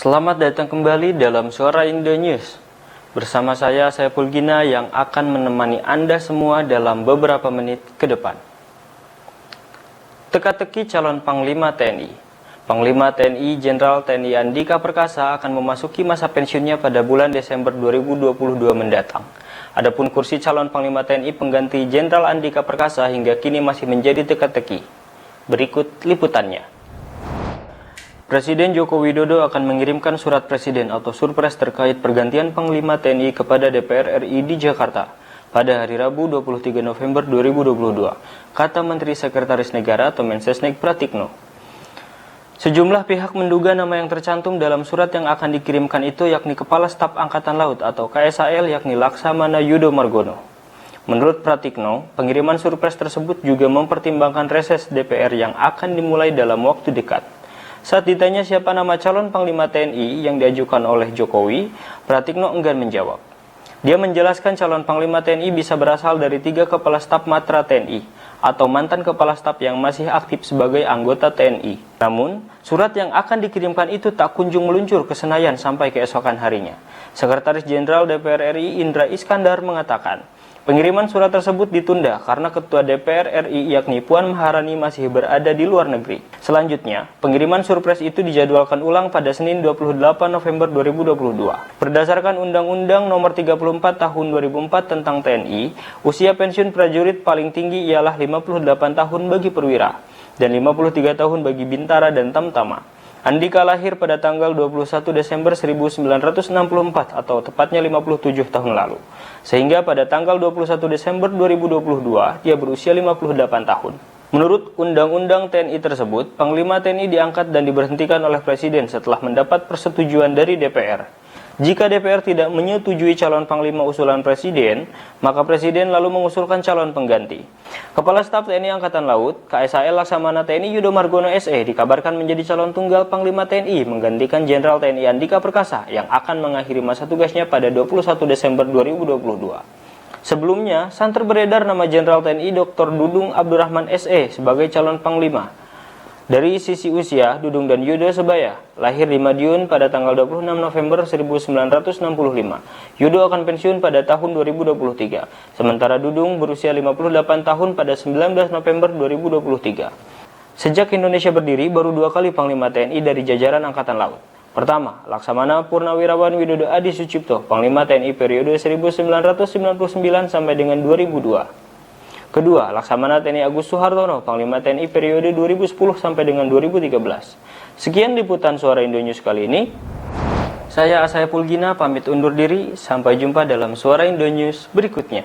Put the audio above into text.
Selamat datang kembali dalam Suara Indonews. Bersama saya Pulgina yang akan menemani Anda semua dalam beberapa menit ke depan. Teka-teki calon Panglima TNI. Panglima TNI Jenderal TNI Andika Perkasa akan memasuki masa pensiunnya pada bulan Desember 2022 mendatang. Adapun kursi calon Panglima TNI pengganti Jenderal Andika Perkasa hingga kini masih menjadi teka-teki. Berikut liputannya. Presiden Joko Widodo akan mengirimkan surat presiden atau surpres terkait pergantian Panglima TNI kepada DPR RI di Jakarta pada hari Rabu 23 November 2022, kata Menteri Sekretaris Negara atau Mensesnek Pratikno. Sejumlah pihak menduga nama yang tercantum dalam surat yang akan dikirimkan itu yakni Kepala Staf Angkatan Laut atau KSAL yakni Laksamana Yudo Margono. Menurut Pratikno, pengiriman surpres tersebut juga mempertimbangkan reses DPR yang akan dimulai dalam waktu dekat. Saat ditanya siapa nama calon Panglima TNI yang diajukan oleh Jokowi, Pratikno enggan menjawab. Dia menjelaskan calon Panglima TNI bisa berasal dari 3 Kepala Staf Matra TNI atau mantan Kepala Staf yang masih aktif sebagai anggota TNI. Namun, surat yang akan dikirimkan itu tak kunjung meluncur ke Senayan sampai keesokan harinya. Sekretaris Jenderal DPR RI Indra Iskandar mengatakan, pengiriman surat tersebut ditunda karena Ketua DPR RI yakni Puan Maharani masih berada di luar negeri. Selanjutnya, pengiriman surpres itu dijadwalkan ulang pada Senin 28 November 2022. Berdasarkan Undang-Undang Nomor 34 Tahun 2004 tentang TNI, usia pensiun prajurit paling tinggi ialah 58 tahun bagi perwira dan 53 tahun bagi bintara dan tamtama. Andika lahir pada tanggal 21 Desember 1964 atau tepatnya 57 tahun lalu. Sehingga pada tanggal 21 Desember 2022 dia berusia 58 tahun. Menurut Undang-Undang TNI tersebut, Panglima TNI diangkat dan diberhentikan oleh Presiden setelah mendapat persetujuan dari DPR. Jika DPR tidak menyetujui calon Panglima usulan Presiden, maka Presiden lalu mengusulkan calon pengganti. Kepala Staf TNI Angkatan Laut, KSAL Laksamana TNI Yudo Margono SE dikabarkan menjadi calon tunggal Panglima TNI menggantikan Jenderal TNI Andika Perkasa yang akan mengakhiri masa tugasnya pada 21 Desember 2022. Sebelumnya, santer beredar nama Jenderal TNI Dr. Dudung Abdurrahman SE sebagai calon Panglima. Dari sisi usia, Dudung dan Yudo sebaya, lahir di Madiun pada tanggal 26 November 1965. Yudo akan pensiun pada tahun 2023, sementara Dudung berusia 58 tahun pada 19 November 2023. Sejak Indonesia berdiri, baru 2 kali Panglima TNI dari jajaran Angkatan Laut. Pertama, Laksamana Purnawirawan Widodo Adi Sucipto, Panglima TNI periode 1999 sampai dengan 2002. Kedua, Laksamana TNI Agus Suhartono, Panglima TNI periode 2010 sampai dengan 2013. Sekian liputan Suara Indonews kali ini. Saya Pulgina pamit undur diri, sampai jumpa dalam Suara Indonews berikutnya.